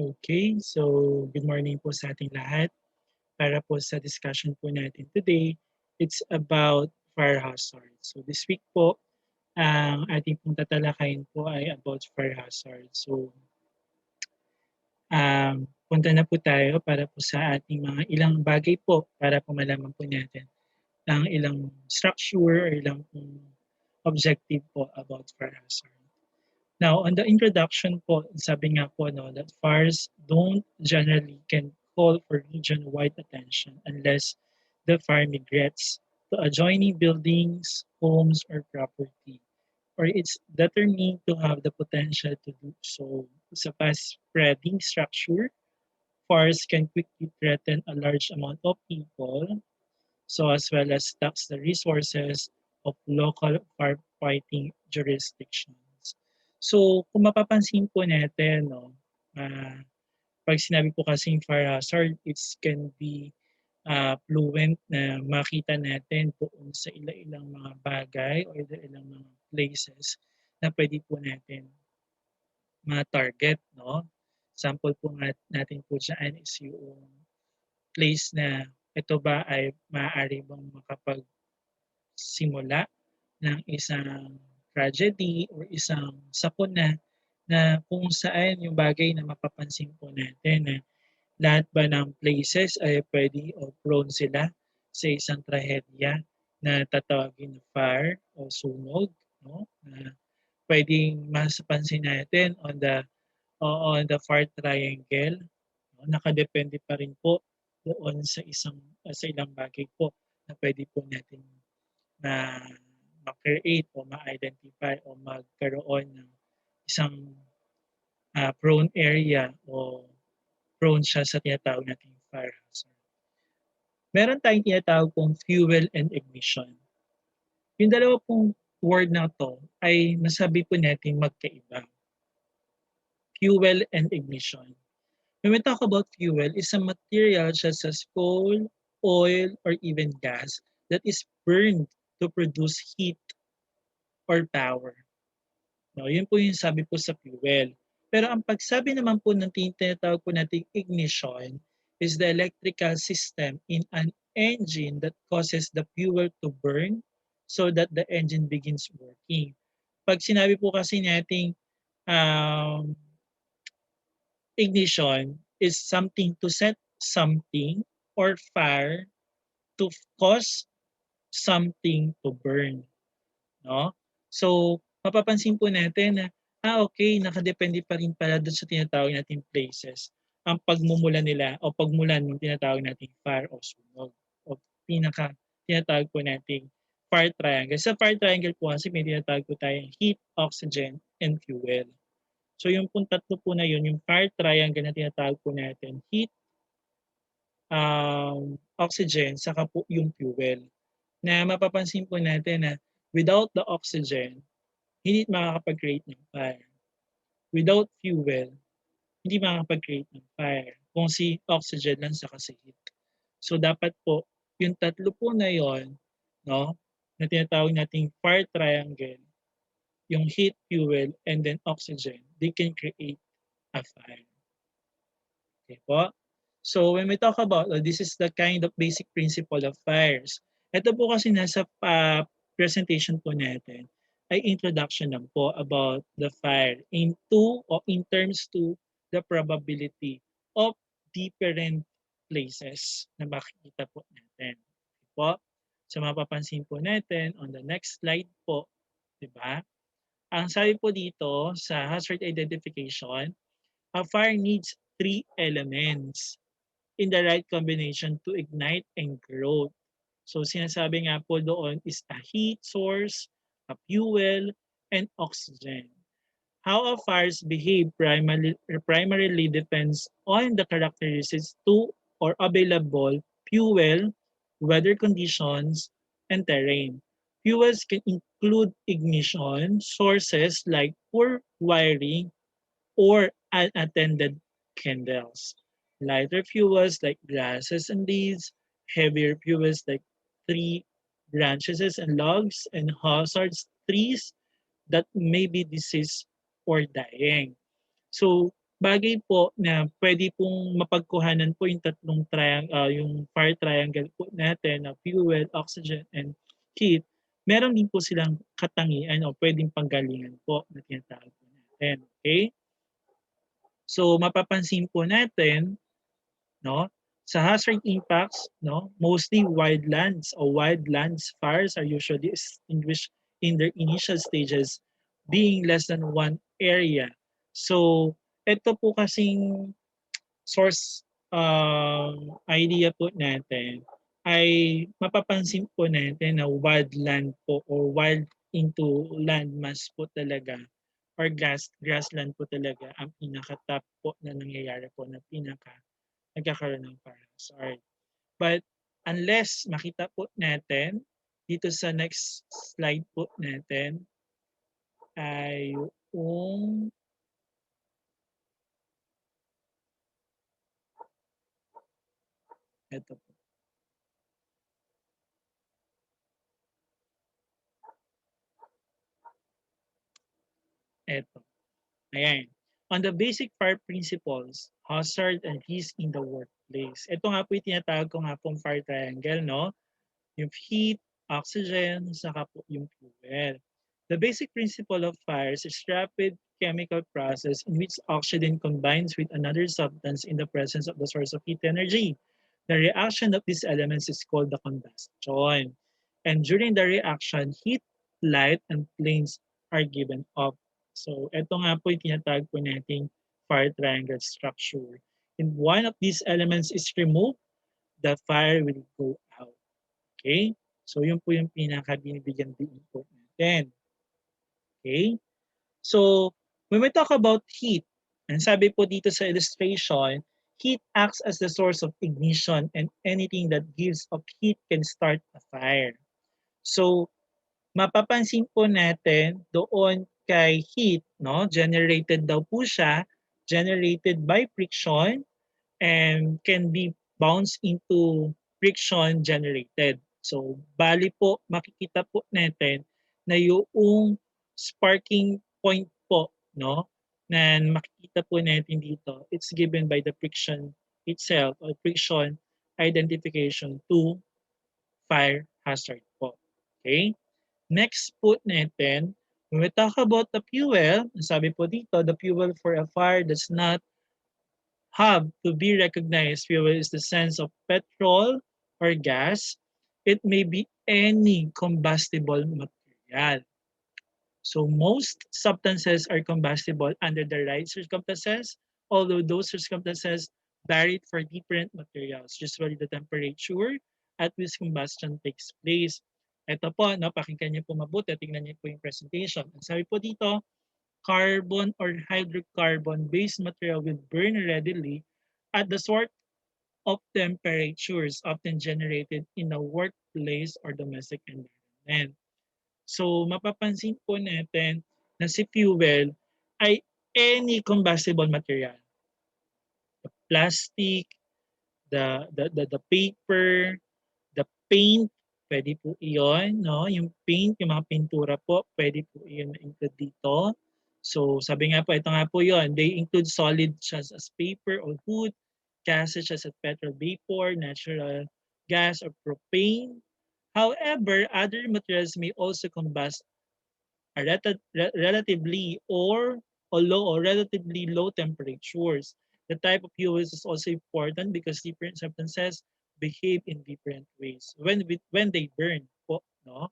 Okay, so good morning po sa ating lahat. Para po sa discussion po natin today, it's about fire hazard. So this week po, ang ating pong tatalakayin po ay about fire hazard. So punta na po tayo para po sa ating mga ilang bagay po para po malaman po natin ang ilang structure or ilang objective po about fire hazard. Now, on the introduction po, sabi nga po no, that fires don't generally can call for region-wide attention unless the fire migrates to adjoining buildings, homes, or property, or it's determined to have the potential to do so. Sa fast-spreading structure, fires can quickly threaten a large amount of people, so as well as tax the resources of local firefighting jurisdictions. So kung mapapansin po natin, no, pag sinabi po kasing fire hazard, it can be fluent na makita natin doon sa ilang mga bagay o ilang mga places na pwede po natin ma-target. No? Sample po nga natin po dyan is yung place na ito ba ay maaari bang makapagsimula ng isang tragedy or isang sakuna na kung saan yung bagay na mapapansin po natin na lahat ba ng places ay pwede o prone sila sa isang trahedya na tatawagin na fire o sunog, no? Na pwedeng masapansin natin on the fire triangle, no? Nakadepende pa rin po doon sa ilang bagay po na pwede po natin na ma-create o ma-identify o magkaroon ng isang prone area o prone siya sa tinatawag nating fire hazard. Meron tayong tinatawag pong fuel and ignition. Yung dalawa pong word na to ay masabi po natin magkaiba. Fuel and ignition. When we talk about fuel, is a material such as coal, oil, or even gas that is burned to produce heat or power. No, yun po yung sabi po sa fuel. Pero ang pagsabi naman po ng tinatawag po nating ignition is the electrical system in an engine that causes the fuel to burn so that the engine begins working. Pag sinabi po kasi nating um, ignition is something to set something or fire to cause something to burn. No? So, mapapansin po natin na, okay, nakadepende pa rin pala doon sa tinatawag nating places ang pagmumulan nila o pagmulan ng tinatawag nating fire o sunog o tinatawag po nating fire triangle. Sa fire triangle po kasi may tinatawag po tayong heat, oxygen, and fuel. So yung pong tatlo po na yun, yung fire triangle na tinatawag po natin, heat, oxygen, saka po yung fuel. Na mapapansin po natin na without the oxygen, hindi makakapag-create ng fire. Without fuel, hindi makakapag-create ng fire. Kung si oxygen lang sa si heat. So dapat po, yung tatlo po na yon, no, na tinatawag nating fire triangle, yung heat, fuel, and then oxygen, they can create a fire. Okay po? So when we talk about, this is the kind of basic principle of fires. Ito po kasi nasa presentation po natin ay introduction lang po about the fire into or in terms to the probability of different places na makikita po natin. Okay po? So mapapansin po natin on the next slide po, di ba? Ang sabi po dito sa hazard identification, a fire needs three elements in the right combination to ignite and grow. So sinasabi nga po doon is a heat source, a fuel, and oxygen. How a fires behave primarily depends on the characteristics to or available fuel, weather conditions, and terrain. Fuels can include ignition sources like poor wiring or unattended candles. Lighter fuels like grasses and leaves, heavier fuels like tree branches and logs, and hazardous trees that may be diseased or dying. So bagay po na pwede pong mapagkuhanan po yung tatlong yung fire triangle po natin na fuel, oxygen, and heat, meron din po silang katangian o pwedeng panggalingan po na tinatawag po natin. Okay? So mapapansin po natin, no, sa hazard impacts, no, mostly wildlands fires are usually extinguished in their initial stages, being less than one area. So ito po kasing source idea po natin ay mapapansin po natin na wildland po or wild into landmass po talaga or grassland po talaga ang pinaka-top po na nangyayari po na nagkakaroon ng fires. Alright. But unless makita po natin dito sa next slide po natin ay yung ito po. Ito. Ayan. On the basic fire principles, hazard and risk in the workplace. Ito nga po yung tinatawag ko nga pong fire triangle, no? Yung heat, oxygen, saka po yung fuel. The basic principle of fires is rapid chemical process in which oxygen combines with another substance in the presence of the source of heat energy. The reaction of these elements is called the combustion. And during the reaction, heat, light, and flames are given off. So, ito nga po yung tinatawag po nating fire triangle structure. If one of these elements is removed, the fire will go out. Okay? So, yun po yung pinaka-binibigyan din po natin. Okay? So, when we talk about heat, and sabi po dito sa illustration, heat acts as the source of ignition and anything that gives off heat can start a fire. So, mapapansin po natin doon kay heat, no? Generated daw po siya, generated by friction and can be bounced into friction generated. So, bali po, makikita po natin na yung sparking point po, no, na makikita po natin dito, it's given by the friction itself or friction identification to fire hazard po. Okay? Next po natin, when we talk about the fuel, sabi po dito, the fuel for a fire does not have to be recognized. Fuel is the sense of petrol or gas. It may be any combustible material. So most substances are combustible under the right circumstances, although those circumstances varied for different materials. Usually the temperature at which combustion takes place. Ito po, no, pakinggan niyo po mabuti, tingnan niyo po yung presentation. Ang sabi po dito, carbon or hydrocarbon-based material will burn readily at the sort of temperatures often generated in a workplace or domestic environment. So mapapansin po natin na si fuel ay any combustible material. The plastic, the paper, the paint, pwede po iyon, no? Yung paint, yung mga pintura po, pwede po iyon na-include dito. So sabi nga po, ito nga po yon. They include solid such as paper or wood, gases such as petrol vapor, natural gas, or propane. However, other materials may also combust at relatively or low or relatively low temperatures. The type of fuels is also important because different substances behave in different ways when they burn po, no?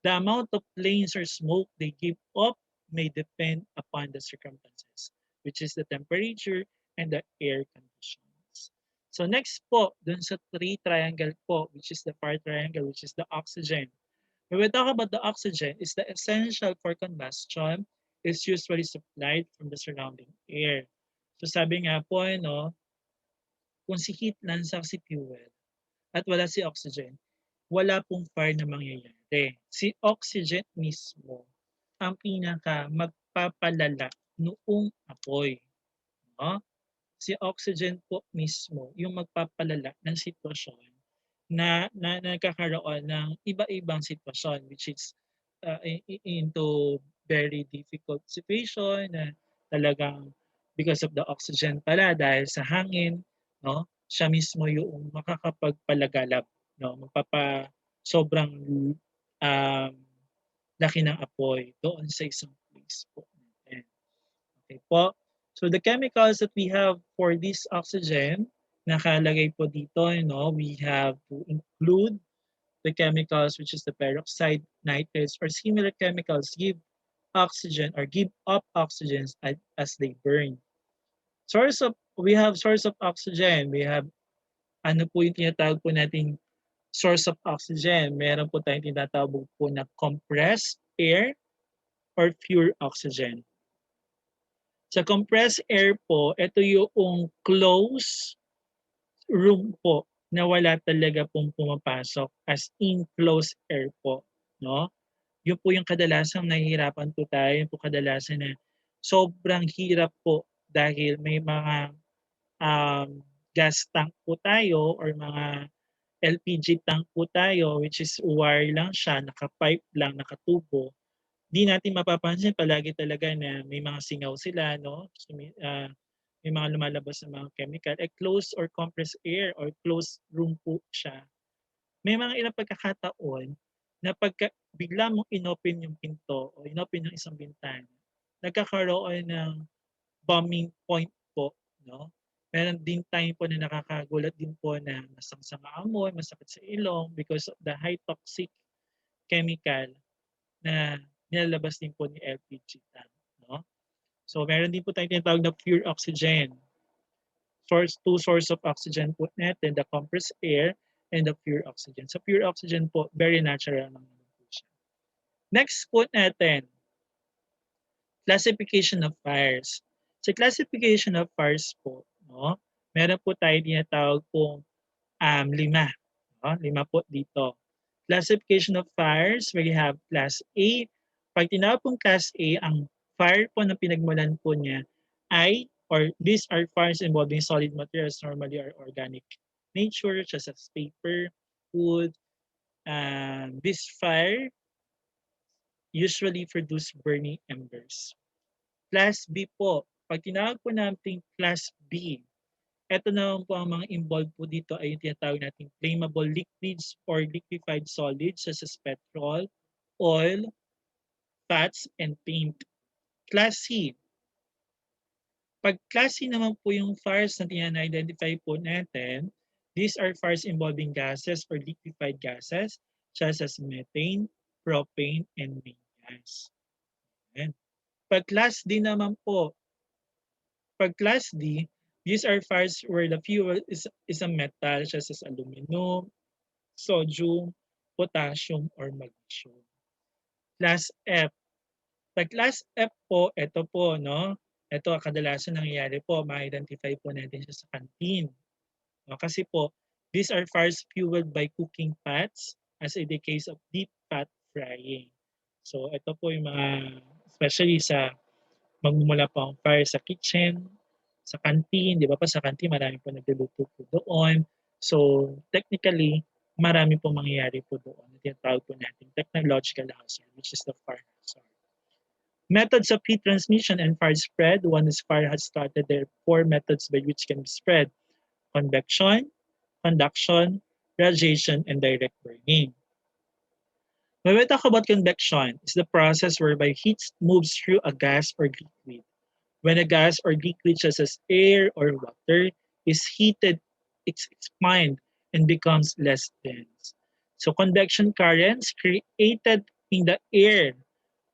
The amount of flames or smoke they give off may depend upon the circumstances, which is the temperature and the air conditions. So next po, dun sa three triangle po, which is the fire triangle, which is the oxygen. When we talk about the oxygen, it's the essential for combustion is usually supplied from the surrounding air. So sabi nga po, no, kung si heat lang sa si fuel at wala si oxygen, wala pong fire na mangyayari. Si oxygen mismo ang pinaka magpapalala noong apoy. No? Si oxygen po mismo yung magpapalala ng sitwasyon na nagkakaroon ng iba-ibang sitwasyon which is into very difficult situation na talagang because of the oxygen pala dahil sa hangin, no? Siya mismo yung makakapagpalagalab, no? Sobrang um, laki ng apoy doon sa isang place po natin. Okay po. So the chemicals that we have for this oxygen, nakalagay po dito, we have to include the chemicals which is the peroxide, nitrates, or similar chemicals give oxygen or give up oxygen as they burn. We have source of oxygen. We have ano po yung tinatawag po nating source of oxygen. Meron po tayong tinatawag po na compressed air or pure oxygen. Sa compressed air po, ito yung closed room po na wala talaga pong pumapasok as in closed air po, no? Yun po yung kadalasang nahihirapan po tayo, yun po kadalasan na sobrang hirap po dahil may mga gas tank po tayo or mga LPG tank po tayo which is wire lang siya, naka-pipe lang, nakatubo. Di natin mapapansin palagi talaga na may mga singaw sila, no? So, may mga lumalabas na mga chemical. Closed or compressed air or closed room po siya. May mga ilang pagkakataon na pagka bigla mong inopen yung pinto o inopen yung isang bintana, nagkakaroon ng bombing point po, no? Meron din time po na nakakagulat din po na masangsang amoy, masakit sa ilong because of the high toxic chemical na nilalabas din po ni LPG tank, no? So meron din po tayong tinatawag na pure oxygen. Two source of oxygen po natin, the compressed air and the pure oxygen. So pure oxygen po, very natural naman po siya. Next po natin, classification of fires. Sa classification of fires po, no, meron po tayo tinatawag pong lima. No? Lima po dito. Classification of fires, we have class A. Pag tinawag pong class A, ang fire po na pinagmulan po niya ay, or these are fires involving solid materials normally or organic nature, such as paper, wood. This fire usually produce burning embers. Class B po, pag tinawag po natin class B, ito naman po ang mga involved po dito ay yung tinatawag nating flammable liquids or liquefied solids such as petrol, oil, fats, and paint. Class C, pag class C naman po yung fires na identify po natin, these are fires involving gases or liquefied gases such as methane, propane, and main gas. Ayan. Pag class D naman po, pag class D, these are fires where the fuel is a metal such as aluminum, sodium, potassium, or magnesium. Class F. Pag class F po, ito po, no? Ito kadalasan nangyayari po, ma-identify po natin siya sa canteen. No? Kasi po, these are fires fueled by cooking fats as in the case of deep fat frying. So ito po yung mga, especially sa magmumula po ang fire sa kitchen, sa canteen, di ba pa sa canteen marami po nagluluto po doon. So technically, marami po mangyayari po doon. Tinatawag po natin technological hazard, which is the fire hazard. Methods of heat transmission and fire spread. Once fire has started, there are four methods by which can be spread. Convection, conduction, radiation, and direct burning. When we talk about convection, it's the process whereby heat moves through a gas or liquid. When a gas or liquid such as air or water is heated, it expands and becomes less dense. So convection currents created in the air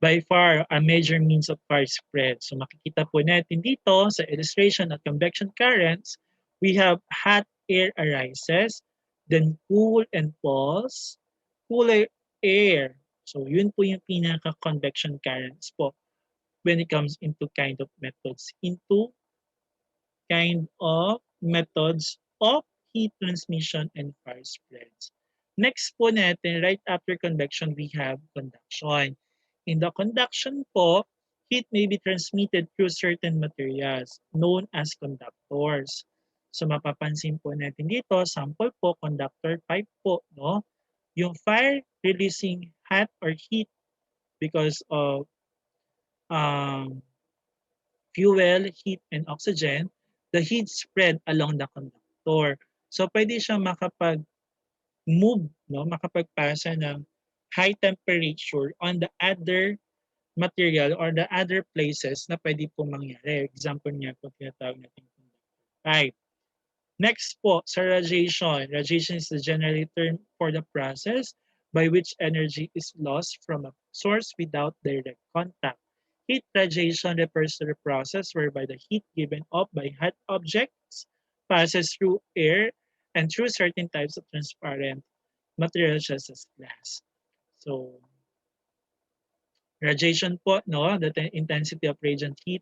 by far a major means of fire spread. So makikita po natin dito sa illustration of convection currents, we have hot air arises, then cool and falls, cooler air. So yun po yung pinaka-convection currents po when it comes into kind of methods of heat transmission and fire spreads. Next po natin, right after convection, we have conduction. In the conduction po, heat may be transmitted through certain materials known as conductors. So mapapansin po natin dito, sample po, conductor pipe po, no? Yung fire releasing hot or heat because of um, fuel, heat, and oxygen, the heat spread along the conductor. So pwede siyang makapag-move, no? Makapagpasa ng high temperature on the other material or the other places na pwede po mangyari. Example niya po tinatawag natin conductor type. Next po, sa radiation. Radiation is the general term for the process by which energy is lost from a source without direct contact. Heat radiation refers to the process whereby the heat given off by hot objects passes through air and through certain types of transparent materials such as glass. So, radiation po, no? The intensity of radiant heat.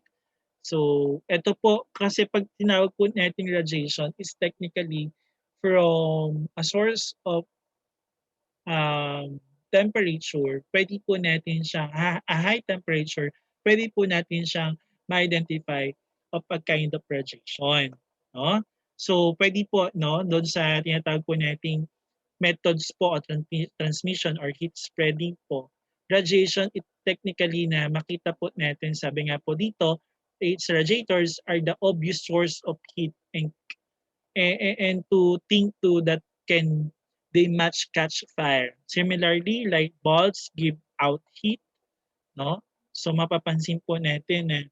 So, eto po, kasi pag tinawag po natin radiation is technically from a source of temperature, pwede po natin siyang, a high temperature, pwede po natin siyang ma-identify of a kind of radiation. No? So, pwede po, no, doon sa tinatawag po nating methods po o transmission or heat spreading po, radiation, it technically na makita po natin, sabi nga po dito, its radiators are the obvious source of heat and to think to that can they match catch fire. Similarly, light bulbs give out heat, no? So mapapansin po natin na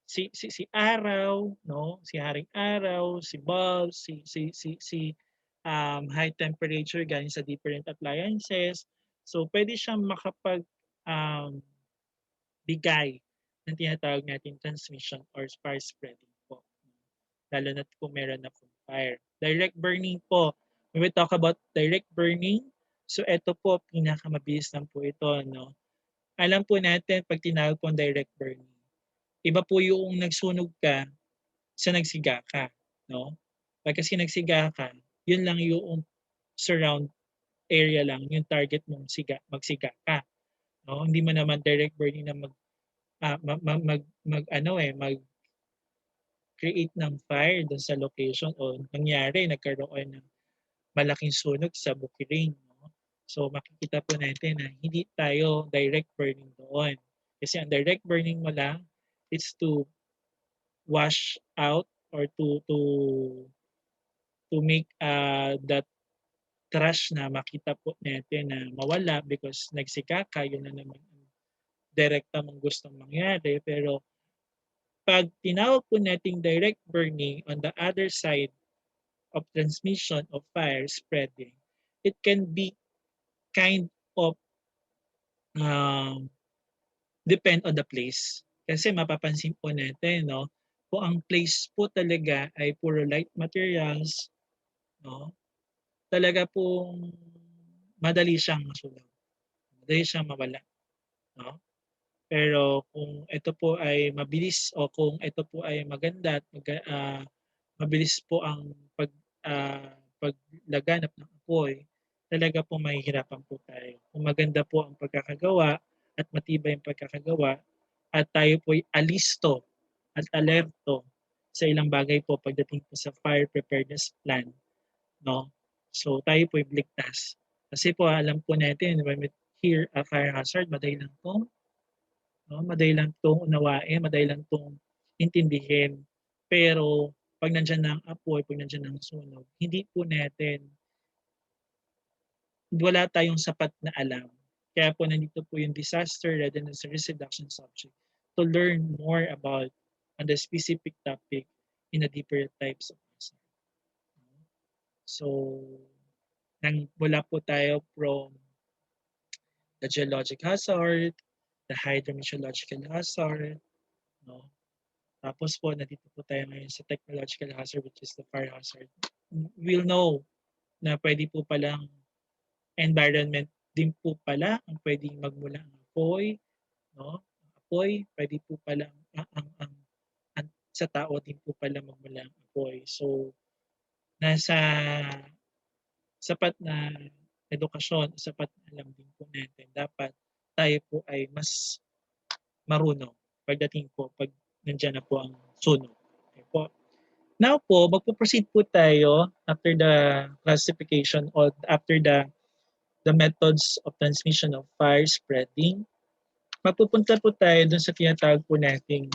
si araw, no? Si haring araw, si bulb, high temperature galing sa different appliances. So pwede siyang um, bigay ng tinatawag natin transmission or fire spreading po. Lalo na kung meron na pong fire. Direct burning po. When we talk about direct burning, so ito po, pinakamabilis lang po ito. No? Alam po natin, pag tinawag po direct burning, iba po yung nagsunog ka sa nagsiga ka. No? Pag kasi nagsiga ka, yun lang yung surround area lang, yung target mong magsiga ka. No? Hindi mo naman direct burning na mag create ng fire doon sa location o nangyari, nagkaroon ng malaking sunog sa bukirin. No? So makikita po natin na hindi tayo direct burning doon. Kasi ang direct burning mo lang is to wash out or to make that trash na makita po natin na mawala because nagsika ka, yun na naman ang direkta mong gustong mangyari. Pero pag tinawag po nating direct burning on the other side of transmission of fire spreading, it can be kind of um, depend on the place. Kasi mapapansin po natin, no, kung ang place po talaga ay puro light materials, no, talaga pong madali siyang masunog. Madali siyang mawala. No? Pero kung ito po ay mabilis o kung ito po ay maganda at mabilis po ang paglaganap ng apoy, talaga po mahihirapan po tayo. Kung maganda po ang pagkakagawa at matibay ang pagkakagawa at tayo po ay alisto at alerto sa ilang bagay po pagdating po sa fire preparedness plan, no? So tayo po ay ligtas. Kasi po alam po natin when we hear a fire hazard, madali lang po, no? Madali lang 'tong unawain, madali lang 'tong intindihin. Pero 'pag nandiyan na ang apoy, 'pag nandiyan na ang sunog, hindi po natin wala tayong sapat na alam. Kaya po nandito po yung disaster readiness and risk reduction subject to learn more about on the specific topic in a deeper types of hazard. So, mula po tayo from the geologic hazard, the hydrometeorological hazard, no? Tapos po, nandito po tayo ngayon sa technological hazard, which is the fire hazard. We'll know na pwede po palang environment din po pala ang pwedeng magmula ng apoy, no? Apoy, pwede po pala ang sa tao din po pala magmula ang apoy. So, nasa sapat na edukasyon, sapat na alam din po natin, dapat tayo po ay mas marunong pagdating po pag nandiyan na po ang sunog. Okay po. Now po, magpo-proceed po tayo after the classification or after the methods of transmission of fire spreading. Mapupunta po tayo dun sa tinatawag po nating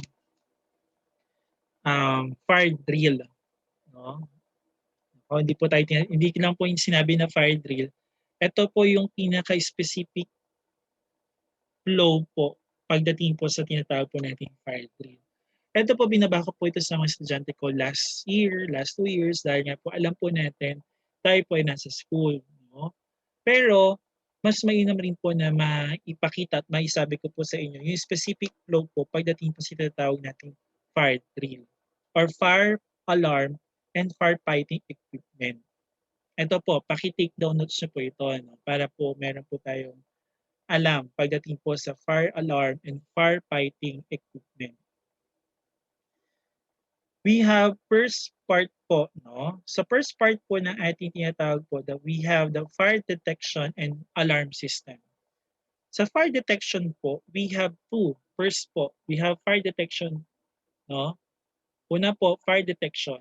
fire drill, no? O hindi lang po yung sinabi na fire drill. Ito po yung pinaka-specific flow po pagdating po sa tinatawag po nating fire drill. Ito po binaba ko po ito sa mga estudyante ko last 2 years dahil nga po alam po natin tayo po ay nasa school, no? Pero mas mainam rin po na maipakita at maisabi ko po sa inyo yung specific flow po pagdating po sa tinatawag nating fire drill or fire alarm and firefighting equipment. Ito po, paki-take down notes niyo po ito ano, para po meron po tayong alam pagdating po sa fire alarm and firefighting equipment. We have first part po, no? Sa first part po ng ating tinatawag po that we have the fire detection and alarm system. Sa fire detection po, we have two. First po, we have fire detection, no? Una po, fire detection.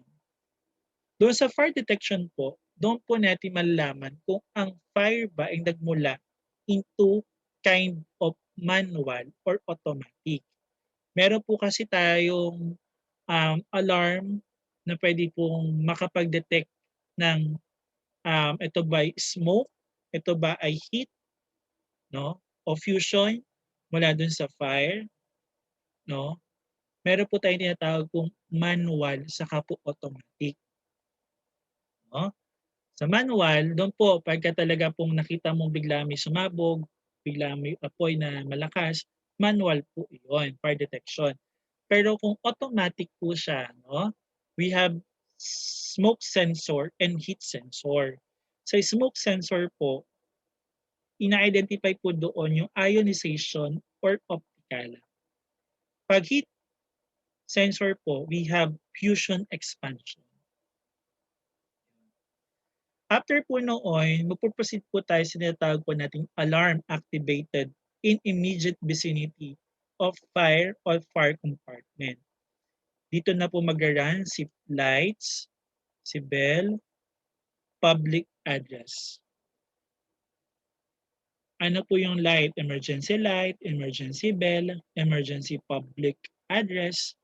Doon sa fire detection po, doon po natin malalaman kung ang fire ba ay nagmula into kind of manual or automatic. Meron po kasi tayong alarm na pwede pong makapag-detect ng ito ba ay smoke, ito ba ay heat, no? O fusion mula dun sa fire, no? Meron po tayong tinatawag pong manual saka po automatic, no? Sa manual, doon po pagka talaga pong nakita mong bigla may sumabog, bigla may apoy na malakas, manual po 'yon, fire detection. Pero kung automatic po siya, no, we have smoke sensor and heat sensor. Sa smoke sensor po, ina-identify po doon yung ionization or optical. Pag heat sensor po, we have fusion expansion. After po noon, magpo-proceed po tayo sa tinatawag po nating alarm activated in immediate vicinity of fire or fire compartment. Dito na po mag-run si lights, si bell, public address. Ano po yung light? Emergency bell, emergency public address,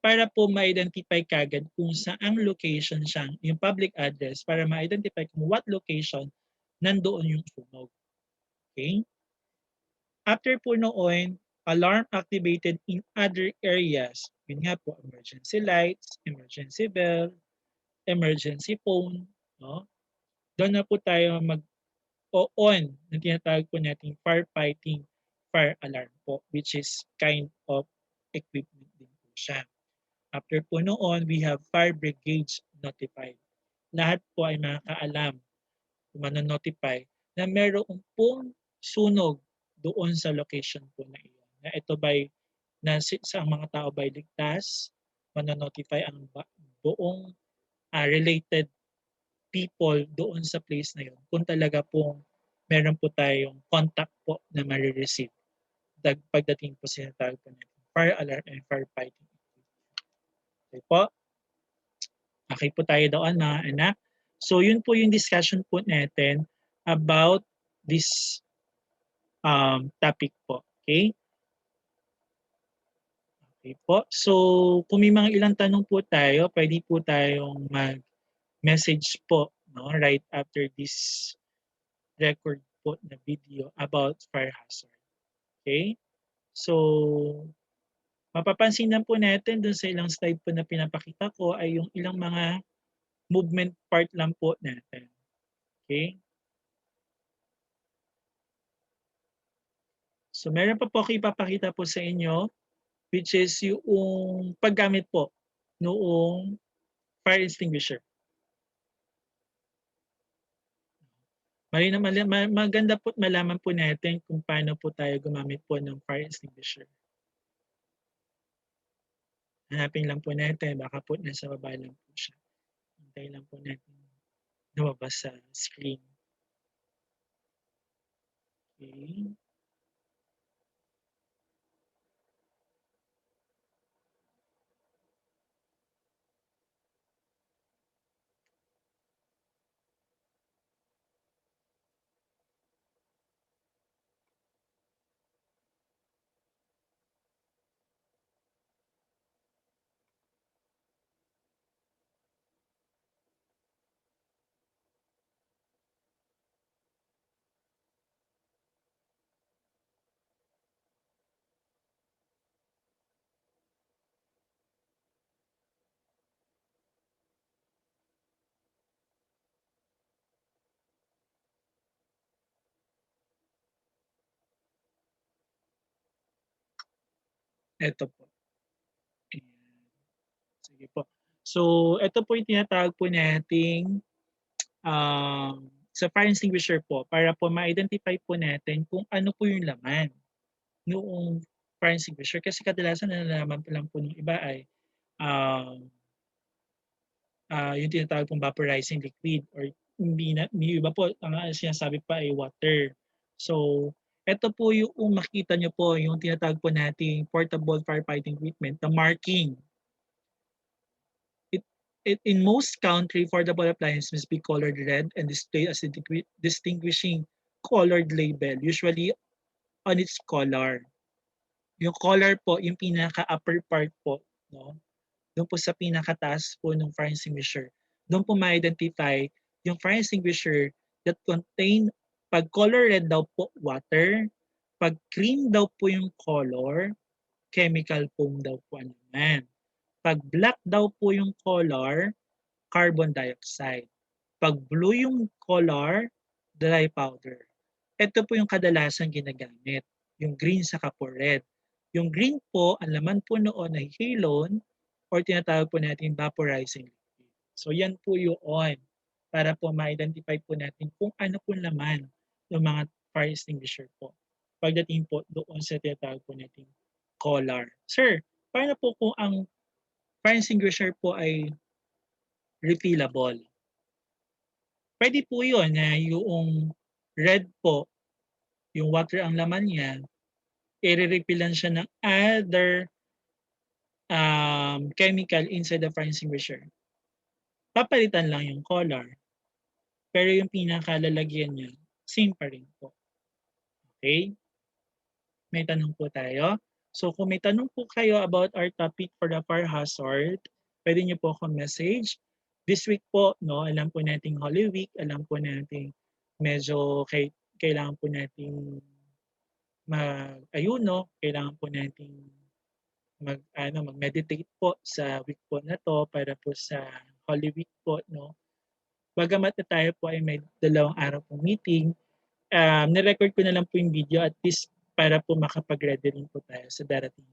para po ma-identify kagad kung saang location siya, yung public address, para ma-identify kung what location nandoon yung sunog. Okay? After po noon, alarm activated in other areas. Yun nga po, emergency lights, emergency bell, emergency phone. No? Doon na po tayo mag-on na tinatawag po natin firefighting fire alarm po, which is kind of equipment din po siya. After po noon, we have fire brigades notified. Lahat po ay makakaalam, notify na meron pong sunog doon sa location po na iyon. Na ito ba'y sa mga tao ba'y ligtas, notify ang buong related people doon sa place na yun. Kung talaga pong meron po tayong contact po na marireceive pagdating po sa tawag po natin fire alarm and firefighting. Okay po? Okay po tayo doon mga anak. So yun po yung discussion po natin about this topic po. Okay? Okay po. So kung may mga ilang tanong po tayo, pwede po tayong mag-message po, no, right after this record po na video about fire hazard. Okay? So mapapansin lang po natin dun sa ilang slide po na pinapakita ko ay yung ilang mga movement part lang po natin. Okay? So meron pa po ako ipapakita po sa inyo, which is yung paggamit po noong fire extinguisher. Maganda po malaman po natin kung paano po tayo gumamit po ng fire extinguisher. Hanapin lang po natin, baka po nasa baba lang po siya. Hintayin lang po natin lumabas sa screen. Okay. Eto po. Ayan, sige po. So, eto po yung tinatawag po nating sa fire extinguisher po para po ma-identify po natin kung ano po yung laman noong fire extinguisher. Kasi kadalasan nalalaman pa lang po ng iba ay um, yung tinatawag pong vaporizing liquid or hindi na, yung iba po ang sinasabi pa ay water. So, ito po yung makita nyo po yung tinatawag po nating portable firefighting equipment, the marking. In most country, portable appliances must be colored red and displayed as a distinguishing colored label, usually on its collar. Yung collar po, yung pinaka-upper part po, no? Doon po sa pinakataas po ng fire extinguisher. Doon po ma-identify yung fire extinguisher that contain, pag color red daw po, water. Pag cream daw po yung color, chemical foam daw po ang laman. Pag black daw po yung color, carbon dioxide. Pag blue yung color, dry powder. Ito po yung kadalasan ginagamit. Yung green sa po red. Yung green po, ang laman po noon ay halon or tinatawag po natin vaporizing liquid. So yan po yun para po ma-identify po natin kung ano po laman ng mga fire extinguisher po. Pagdating po doon sa tinatawag po natin collar. Sir, paano po kung ang fire extinguisher po ay refillable? Pwede po yun na yung red po, yung water ang laman niya, i-refillan siya ng other chemical inside the fire extinguisher. Papalitan lang yung color, pero yung pinakalalagyan niya, same pa rin po. Okay? May tanong po tayo. So kung may tanong po kayo about our topic for the fire hazard, pwede niyo po akong message. This week po, no, alam po nating Holy Week, alam po nating medyo kailangan po nating mag-ayuno, kailangan po nating mag-meditate po sa week po na to para po sa Holy Week po, no. Bagamat na tayo po ay may 2 araw pong meeting, ni-record ko na lang po yung video at least para po makapag-ready rin po tayo sa darating.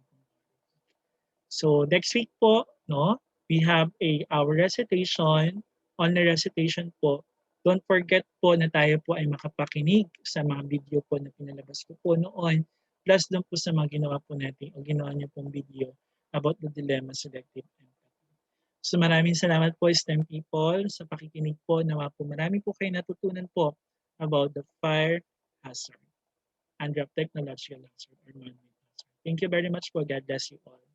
So next week po, no, we have our recitation. On the recitation po, don't forget po na tayo po ay makapakinig sa mga video po na pinalabas ko po noon. Plus doon po sa mga ginawa po natin o ginawa niyo pong video about the dilemma selective empathy. So maraming salamat po STEM people sa pakikinig po. Nawa po marami po kayo natutunan po about the fire hazard and the technological hazard or man-made hazard. Thank you very much po. God bless you all.